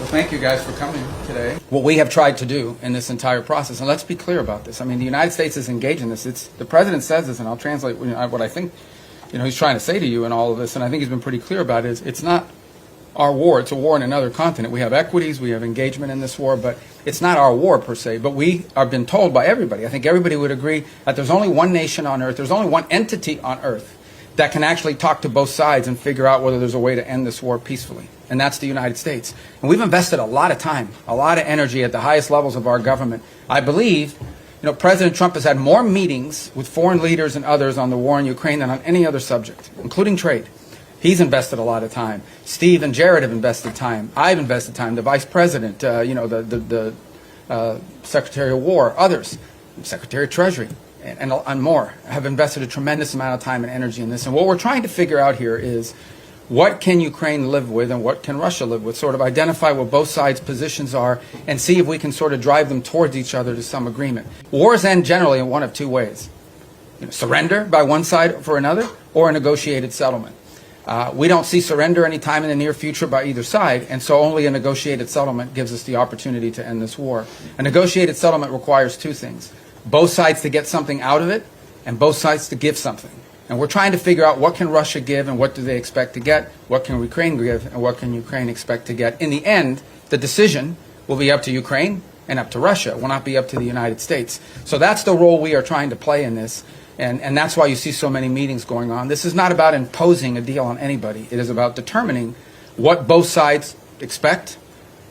Well, thank you guys for coming today. What we have tried to do in this entire process, and let's be clear about this. I mean, the United States is engaged in this. The president says this, and I'll translate what I think he's trying to say to you in all of this, and I think he's been pretty clear about it. It's not our war. It's a war in another continent. We have equities, we have engagement in this war, but it's not our war per se. But we have been told by everybody, I think everybody would agree, that there's only one nation on earth, there's only one entity on earth that can actually talk to both sides and figure out whether there's a way to end this war peacefully. And that's the United States. And we've invested a lot of time, a lot of energy at the highest levels of our government. I believe, President Trump has had more meetings with foreign leaders and others on the war in Ukraine than on any other subject, including trade. He's invested a lot of time. Steve and Jared have invested time. I've invested time. The Vice President, the Secretary of War, others, Secretary of Treasury, and more have invested a tremendous amount of time and energy in this. And what we're trying to figure out here is what can Ukraine live with and what can Russia live with, sort of identify what both sides' positions are and see if we can sort of drive them towards each other to some agreement. Wars end generally in one of two ways. Surrender by one side for another or a negotiated settlement. We don't see surrender anytime in the near future by either side, and so only a negotiated settlement gives us the opportunity to end this war. A negotiated settlement requires two things: both sides to get something out of it, and both sides to give something. And we're trying to figure out what can Russia give and what do they expect to get, what can Ukraine give and what can Ukraine expect to get. In the end, the decision will be up to Ukraine and up to Russia. It will not be up to the United States. So that's the role we are trying to play in this. And that's why you see so many meetings going on. This is not about imposing a deal on anybody. It is about determining what both sides expect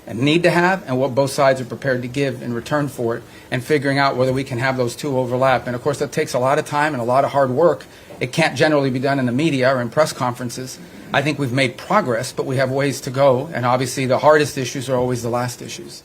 and need to have and what both sides are prepared to give in return for it, and figuring out whether we can have those two overlap. And of course that takes a lot of time and a lot of hard work. It can't generally be done in the media or in press conferences. I think we've made progress, but we have ways to go, and obviously the hardest issues are always the last issues.